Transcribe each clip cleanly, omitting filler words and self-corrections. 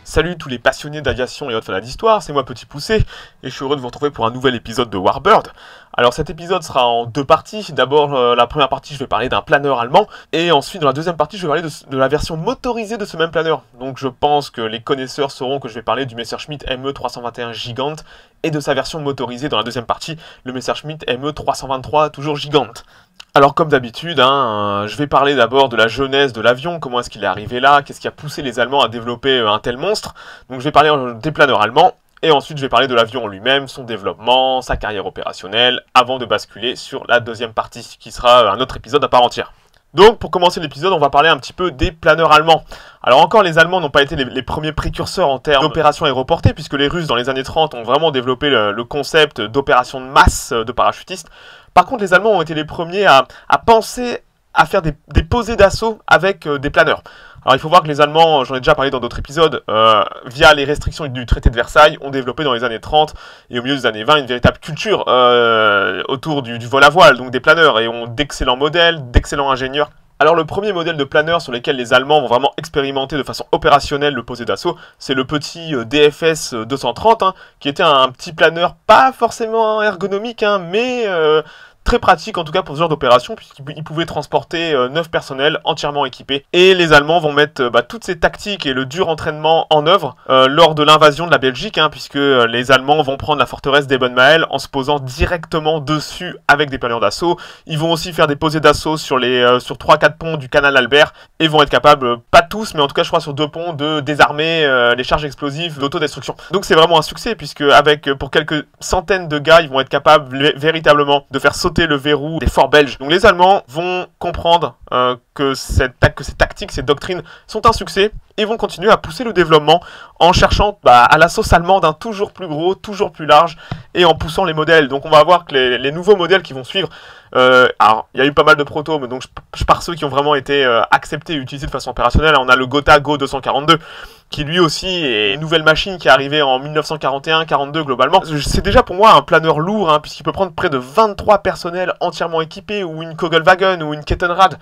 Salut tous les passionnés d'aviation et autres fans d'histoire, c'est moi Petit Poucet, et je suis heureux de vous retrouver pour un nouvel épisode de Warbird. Alors cet épisode sera en deux parties. D'abord, la première partie, je vais parler d'un planeur allemand, et ensuite, dans la deuxième partie, je vais parler de la version motorisée de ce même planeur. Donc je pense que les connaisseurs sauront que je vais parler du Messerschmitt ME 321 Gigant, et de sa version motorisée dans la deuxième partie, le Messerschmitt ME 323, toujours Gigant. Alors comme d'habitude, je vais parler d'abord de la genèse de l'avion, comment est-ce qu'il est arrivé là, qu'est-ce qui a poussé les Allemands à développer un tel monstre. Donc je vais parler des planeurs allemands, et ensuite je vais parler de l'avion en lui-même, son développement, sa carrière opérationnelle, avant de basculer sur la deuxième partie, qui sera un autre épisode à part entière. Donc pour commencer l'épisode, on va parler un petit peu des planeurs allemands. Alors encore, les Allemands n'ont pas été les premiers précurseurs en termes d'opérations aéroportées, puisque les Russes dans les années 30 ont vraiment développé le concept d'opération de masse de parachutistes. Par contre, les Allemands ont été les premiers à penser à faire des posées d'assaut avec des planeurs. Alors il faut voir que les Allemands, j'en ai déjà parlé dans d'autres épisodes, via les restrictions du traité de Versailles, ont développé dans les années 30 et au milieu des années 20 une véritable culture autour du vol à voile, donc des planeurs, et ont d'excellents modèles, d'excellents ingénieurs. Alors le premier modèle de planeur sur lequel les Allemands vont vraiment expérimenter de façon opérationnelle le posé d'assaut, c'est le petit DFS 230, qui était un petit planeur pas forcément ergonomique, mais très pratique en tout cas pour ce genre d'opération, puisqu'il pouvait transporter 9 personnels entièrement équipés. Et les Allemands vont mettre toutes ces tactiques et le dur entraînement en œuvre lors de l'invasion de la Belgique, puisque les Allemands vont prendre la forteresse d'Ebenmael en se posant directement dessus avec des planeurs d'assaut. Ils vont aussi faire des posées d'assaut sur 3-4 ponts du canal Albert, et vont être capables, pas tous, mais en tout cas je crois sur 2 ponts, de désarmer les charges explosives d'autodestruction. Donc c'est vraiment un succès, puisque pour quelques centaines de gars, ils vont être capables véritablement de faire sauter le verrou des forts belges. Donc les Allemands vont comprendre que ces tactiques, ces doctrines sont un succès, et vont continuer à pousser le développement en cherchant à la sauce allemande un toujours plus gros, toujours plus large, et en poussant les modèles. Donc on va voir que les nouveaux modèles qui vont suivre, alors il y a eu pas mal de protos, mais donc je pars ceux qui ont vraiment été acceptés et utilisés de façon opérationnelle. On a le Gotha Go 242, qui lui aussi est une nouvelle machine qui est arrivée en 1941-42 globalement. C'est déjà pour moi un planeur lourd, puisqu'il peut prendre près de 23 personnels entièrement équipés, ou une Kogelwagen, ou une Kettenrad.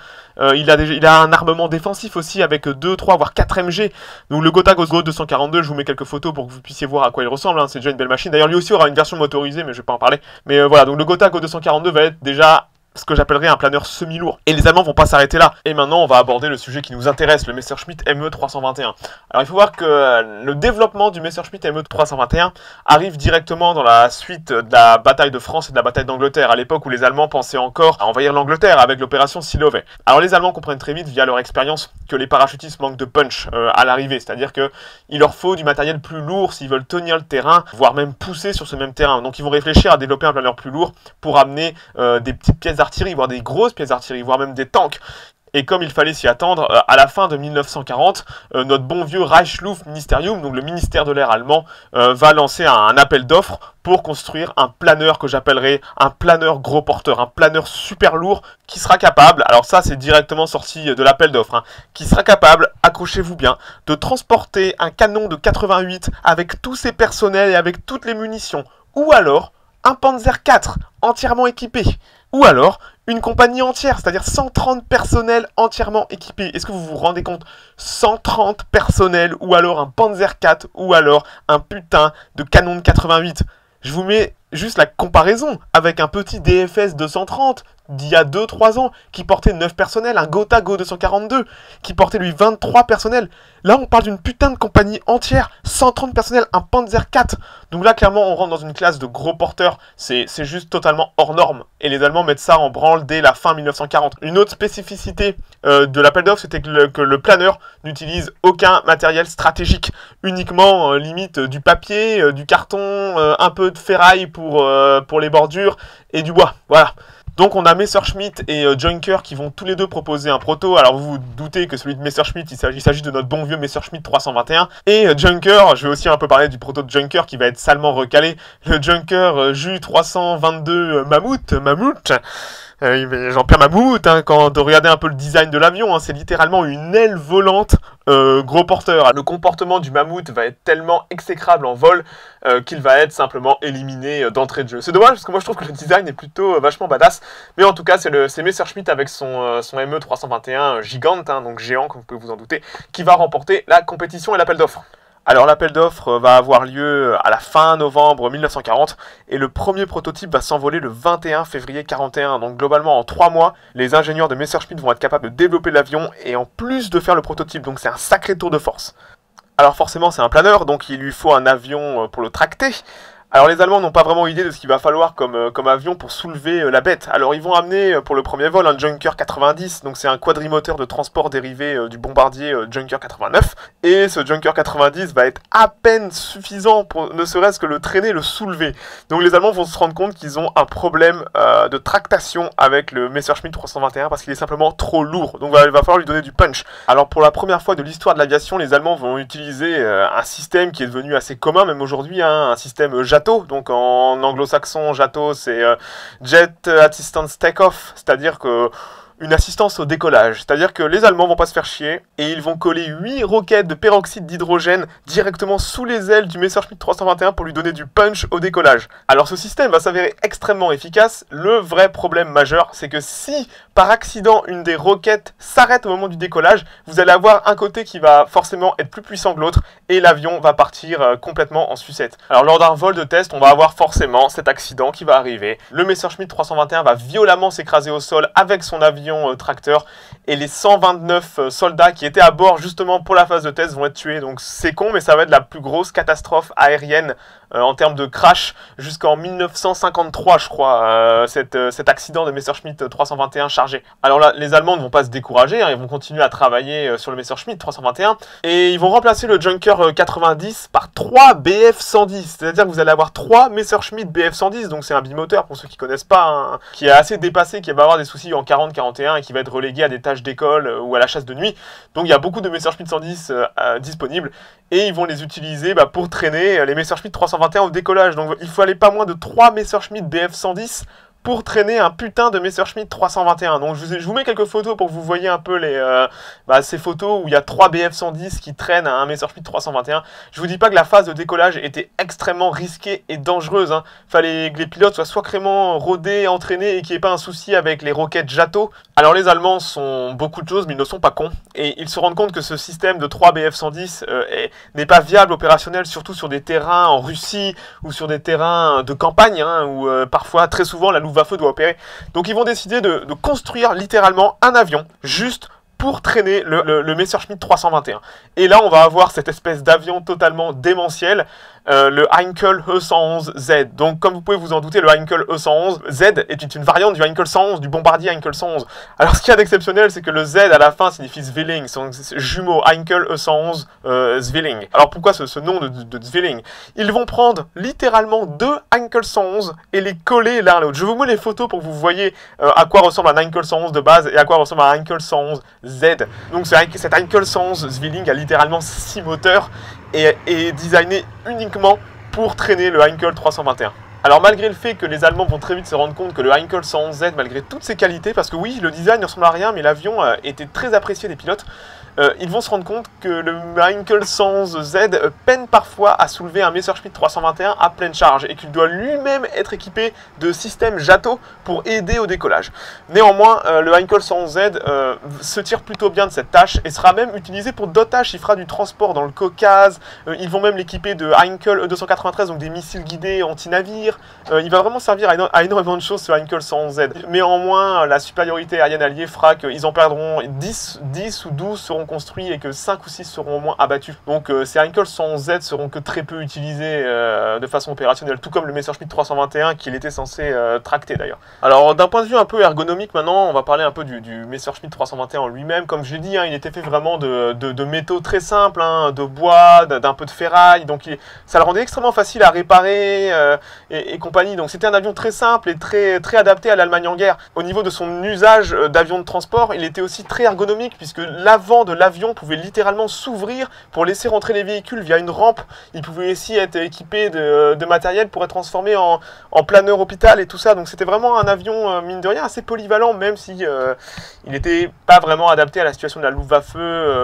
Il a un armement défensif aussi, avec 2, 3, voire 4 MG. Donc le Gotha Go 242, je vous mets quelques photos pour que vous puissiez voir à quoi il ressemble, c'est déjà une belle machine. D'ailleurs lui aussi aura une version motorisée, mais je vais pas en parler. Mais voilà, donc le Gotha Go 242 va être déjà ce que j'appellerais un planeur semi-lourd. Et les Allemands vont pas s'arrêter là. Et maintenant, on va aborder le sujet qui nous intéresse, le Messerschmitt ME 321. Alors il faut voir que le développement du Messerschmitt ME 321 arrive directement dans la suite de la bataille de France et de la bataille d'Angleterre, à l'époque où les Allemands pensaient encore à envahir l'Angleterre avec l'opération Seelowe. Alors les Allemands comprennent très vite, via leur expérience, que les parachutistes manquent de punch à l'arrivée, c'est-à-dire qu'il leur faut du matériel plus lourd s'ils veulent tenir le terrain, voire même pousser sur ce même terrain. Donc ils vont réfléchir à développer un planeur plus lourd pour amener des petites pièces d'artillerie, voire des grosses pièces d'artillerie, voire même des tanks. Et comme il fallait s'y attendre, à la fin de 1940, notre bon vieux Reichsluftministerium, donc le ministère de l'air allemand, va lancer un appel d'offres pour construire un planeur que j'appellerais un planeur gros porteur, un planeur super lourd qui sera capable, alors ça c'est directement sorti de l'appel d'offres, qui sera capable, accrochez-vous bien, de transporter un canon de 88 avec tous ses personnels et avec toutes les munitions, ou alors un Panzer IV entièrement équipé, ou alors une compagnie entière, c'est-à-dire 130 personnels entièrement équipés. Est-ce que vous vous rendez compte? 130 personnels, ou alors un Panzer IV, ou alors un putain de canon de 88. Je vous mets juste la comparaison avec un petit DFS 230 d'il y a 2-3 ans, qui portait 9 personnels, un Gotha Go 242, qui portait lui 23 personnels. Là, on parle d'une putain de compagnie entière, 130 personnels, un Panzer IV. Donc là, clairement, on rentre dans une classe de gros porteurs, c'est juste totalement hors norme. Et les Allemands mettent ça en branle dès la fin 1940. Une autre spécificité de l'appel d'offres, c'était que le planeur n'utilise aucun matériel stratégique, uniquement limite du papier, du carton, un peu de ferraille pour les bordures, et du bois, voilà. Donc on a Messerschmitt et Junker qui vont tous les deux proposer un proto. Alors vous vous doutez que celui de Messerschmitt, il s'agit de notre bon vieux Messerschmitt 321. Et Junker, je vais aussi un peu parler du proto de Junker qui va être salement recalé. Le Junker Ju 322 Mammouth. Jean-Pierre Mammouth, quand on regardait un peu le design de l'avion, c'est littéralement une aile volante gros porteur. Le comportement du Mammouth va être tellement exécrable en vol qu'il va être simplement éliminé d'entrée de jeu. C'est dommage parce que moi je trouve que le design est plutôt vachement badass, mais en tout cas c'est Messerschmitt avec son ME 321 Gigant, donc géant comme vous pouvez vous en douter, qui va remporter la compétition et l'appel d'offres. Alors l'appel d'offres va avoir lieu à la fin novembre 1940 et le premier prototype va s'envoler le 21 février 41. Donc globalement en 3 mois, les ingénieurs de Messerschmitt vont être capables de développer l'avion et en plus de faire le prototype. Donc c'est un sacré tour de force. Alors forcément c'est un planeur, donc il lui faut un avion pour le tracter. Alors les Allemands n'ont pas vraiment idée de ce qu'il va falloir comme avion pour soulever la bête. Alors ils vont amener pour le premier vol un Junker 90, donc c'est un quadrimoteur de transport dérivé du bombardier Junker 89. Et ce Junker 90 va être à peine suffisant pour ne serait-ce que le traîner, le soulever. Donc les Allemands vont se rendre compte qu'ils ont un problème de tractation avec le Messerschmitt 321 parce qu'il est simplement trop lourd. Donc il va falloir lui donner du punch. Alors pour la première fois de l'histoire de l'aviation, les Allemands vont utiliser un système qui est devenu assez commun même aujourd'hui, hein, un système JATO. Donc en anglo-saxon, JATO c'est Jet Assistance Takeoff, c'est-à-dire que une assistance au décollage. C'est-à-dire que les Allemands vont pas se faire chier et ils vont coller 8 roquettes de peroxyde d'hydrogène directement sous les ailes du Messerschmitt 321 pour lui donner du punch au décollage. Alors ce système va s'avérer extrêmement efficace. Le vrai problème majeur, c'est que si par accident une des roquettes s'arrête au moment du décollage, vous allez avoir un côté qui va forcément être plus puissant que l'autre et l'avion va partir complètement en sucette. Alors lors d'un vol de test, on va avoir forcément cet accident qui va arriver. Le Messerschmitt 321 va violemment s'écraser au sol avec son avion tracteur et les 129 soldats qui étaient à bord justement pour la phase de test vont être tués. Donc c'est con mais ça va être la plus grosse catastrophe aérienne en termes de crash jusqu'en 1953 je crois, cet accident de Messerschmitt 321 chargé. Alors là les Allemands ne vont pas se décourager, hein, ils vont continuer à travailler sur le Messerschmitt 321 et ils vont remplacer le Junker 90 par 3 Bf 110, c'est-à-dire que vous allez avoir 3 Messerschmitt Bf 110, donc c'est un bimoteur pour ceux qui connaissent pas, hein, qui est assez dépassé, qui va avoir des soucis en 40-41 et qui va être relégué à des tâches d'école ou à la chasse de nuit. Donc il y a beaucoup de Messerschmitt 110 disponibles et ils vont les utiliser pour traîner les Messerschmitt 321 au décollage. Donc il faut aller pas moins de 3 Messerschmitt Bf 110 pour traîner un putain de Messerschmitt 321. Donc je vous mets quelques photos pour que vous voyez un peu ces photos où il y a 3 Bf 110 qui traînent à un Messerschmitt 321. Je vous dis pas que la phase de décollage était extrêmement risquée et dangereuse, hein. Fallait que les pilotes soient sacrément rodés, entraînés et qu'il n'y ait pas un souci avec les roquettes JATO. Alors les Allemands sont beaucoup de choses mais ils ne sont pas cons. Et ils se rendent compte que ce système de 3 Bf 110 n'est pas viable opérationnel, surtout sur des terrains en Russie ou sur des terrains de campagne, hein, où parfois, très souvent, la Luftwaffe doit opérer. Donc ils vont décider de construire littéralement un avion juste pour traîner le Messerschmitt 321. Et là, on va avoir cette espèce d'avion totalement démentiel, le Heinkel E111Z. Donc, comme vous pouvez vous en douter, le Heinkel E111Z est une variante du Heinkel 111, du bombardier Heinkel 111. Alors, ce qu'il y a d'exceptionnel, c'est que le Z à la fin signifie Zwilling, son jumeau Heinkel E111 Zwilling. Alors, pourquoi ce nom de Zwilling? Ils vont prendre littéralement 2 Heinkel 111 et les coller l'un à l'autre. Je vous mets les photos pour que vous voyez à quoi ressemble un Heinkel 111 de base et à quoi ressemble un Heinkel 111 Z. Donc cet Heinkel 111 Zwilling a littéralement 6 moteurs et est designé uniquement pour traîner le Heinkel 321. Alors malgré le fait que les Allemands vont très vite se rendre compte que le Heinkel 111Z, malgré toutes ses qualités, parce que oui, le design ne ressemble à rien, mais l'avion était très apprécié des pilotes, ils vont se rendre compte que le Heinkel 111Z peine parfois à soulever un Messerschmitt 321 à pleine charge et qu'il doit lui-même être équipé de systèmes JATO pour aider au décollage. Néanmoins, le Heinkel 111Z se tire plutôt bien de cette tâche et sera même utilisé pour d'autres tâches. Il fera du transport dans le Caucase, ils vont même l'équiper de Heinkel E293, donc des missiles guidés anti-navires. Il va vraiment servir à énormément de choses ce Heinkel 111Z. Néanmoins, la supériorité aérienne alliée fera qu'ils en perdront 10 ou 12 seront construits et que 5 ou 6 seront au moins abattus. Donc ces Heinkel 111Z seront que très peu utilisés de façon opérationnelle, tout comme le Messerschmitt 321 qu'il était censé tracter d'ailleurs. Alors d'un point de vue un peu ergonomique maintenant, on va parler un peu du Messerschmitt 321 en lui-même. Comme je l'ai dit, hein, il était fait vraiment de métaux très simples, hein, de bois, d'un peu de ferraille, donc ça le rendait extrêmement facile à réparer et compagnie. Donc c'était un avion très simple et très adapté à l'Allemagne en guerre. Au niveau de son usage d'avion de transport, il était aussi très ergonomique puisque l'avant de l'avion pouvait littéralement s'ouvrir pour laisser rentrer les véhicules via une rampe. Il pouvait aussi être équipé de matériel pour être transformé en planeur hôpital et tout ça. Donc c'était vraiment un avion, mine de rien, assez polyvalent, même si il n'était pas vraiment adapté à la situation de la Luftwaffe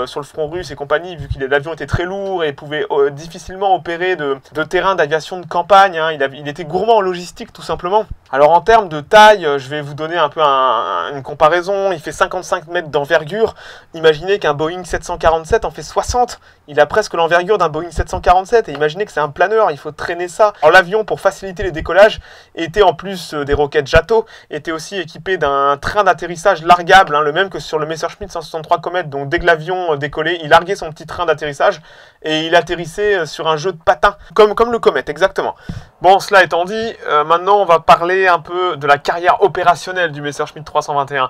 sur le front russe et compagnie, vu que l'avion était très lourd et pouvait difficilement opérer de terrain d'aviation de campagne. Hein. Il était gourmand en logistique, tout simplement. Alors en termes de taille, je vais vous donner un peu une comparaison. Il fait 55 mètres d'envergure. Imaginez qu'un un Boeing 747 en fait 60. Il a presque l'envergure d'un Boeing 747. Et imaginez que c'est un planeur, il faut traîner ça. Alors l'avion, pour faciliter les décollages, était en plus des roquettes Jato, était aussi équipé d'un train d'atterrissage largable, le même que sur le Messerschmitt 163 Comet. Donc dès que l'avion décollait, il larguait son petit train d'atterrissage et il atterrissait sur un jeu de patins, comme le Comet, exactement. Bon, cela étant dit, maintenant on va parler un peu de la carrière opérationnelle du Messerschmitt 321.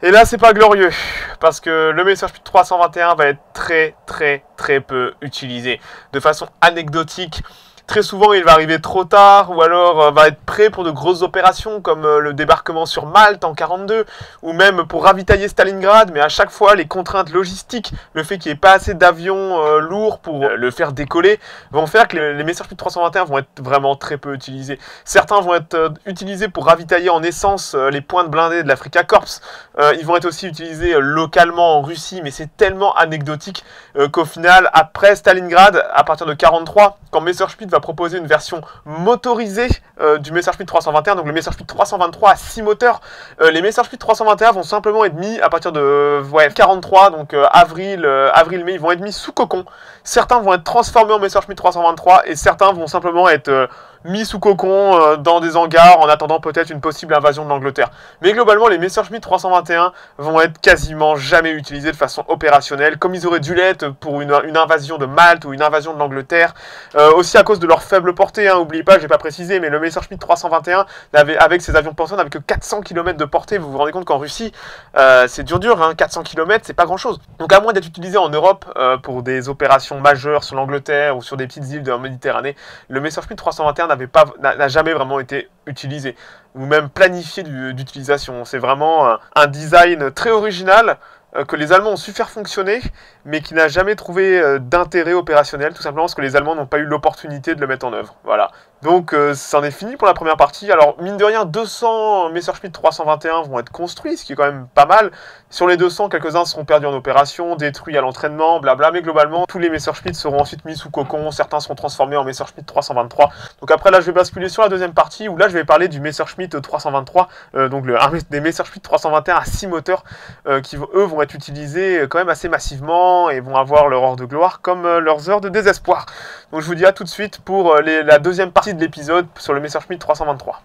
Et là, c'est pas glorieux, parce que le Messerschmitt 321 va être très peu utilisé. De façon anecdotique, très souvent il va arriver trop tard, ou alors va être prêt pour de grosses opérations, comme le débarquement sur Malte en 42, ou même pour ravitailler Stalingrad, mais à chaque fois les contraintes logistiques, le fait qu'il n'y ait pas assez d'avions lourds pour le faire décoller, vont faire que les Messerschmitt 321 vont être vraiment très peu utilisés. Certains vont être utilisés pour ravitailler en essence les points de blindés de l'Africa Corps. Ils vont être aussi utilisés localement en Russie, mais c'est tellement anecdotique qu'au final, après Stalingrad, à partir de 43, quand Messerschmitt va proposer une version motorisée du Messerschmitt 321, donc le Messerschmitt 323 à 6 moteurs, les Messerschmitt 321 vont simplement être mis à partir de 43, donc avril-mai, ils vont être mis sous cocon. Certains vont être transformés en Messerschmitt 323 et certains vont simplement être mis sous cocon dans des hangars en attendant peut-être une possible invasion de l'Angleterre. Mais globalement, les Messerschmitt 321 vont être quasiment jamais utilisés de façon opérationnelle, comme ils auraient dû l'être pour une invasion de Malte ou une invasion de l'Angleterre. Aussi à cause de leur faible portée, n'oubliez pas, je n'ai pas précisé, mais le Messerschmitt 321, avec ses avions porteurs, n'avait que 400 km de portée. Vous vous rendez compte qu'en Russie, c'est dur, 400 km, c'est pas grand-chose. Donc à moins d'être utilisé en Europe pour des opérations majeures sur l'Angleterre ou sur des petites îles de la Méditerranée, le Messerschmitt 321 n'a jamais vraiment été utilisé, ou même planifié d'utilisation. C'est vraiment un design très original que les Allemands ont su faire fonctionner, mais qui n'a jamais trouvé d'intérêt opérationnel, tout simplement parce que les Allemands n'ont pas eu l'opportunité de le mettre en œuvre. Voilà. Donc, c'en est fini pour la première partie. Alors, mine de rien, 200 Messerschmitt 321 vont être construits, ce qui est quand même pas mal. Sur les 200, quelques-uns seront perdus en opération, détruits à l'entraînement, blabla, mais globalement, tous les Messerschmitt seront ensuite mis sous cocon, certains seront transformés en Messerschmitt 323. Donc après, là, je vais basculer sur la deuxième partie, où là, je vais parler du Messerschmitt 323, donc des Messerschmitt 321 à 6 moteurs, qui, eux, vont être utilisés quand même assez massivement, et vont avoir leur heure de gloire comme leurs heures de désespoir. Donc je vous dis à tout de suite pour la deuxième partie de l'épisode sur le Messerschmitt 323.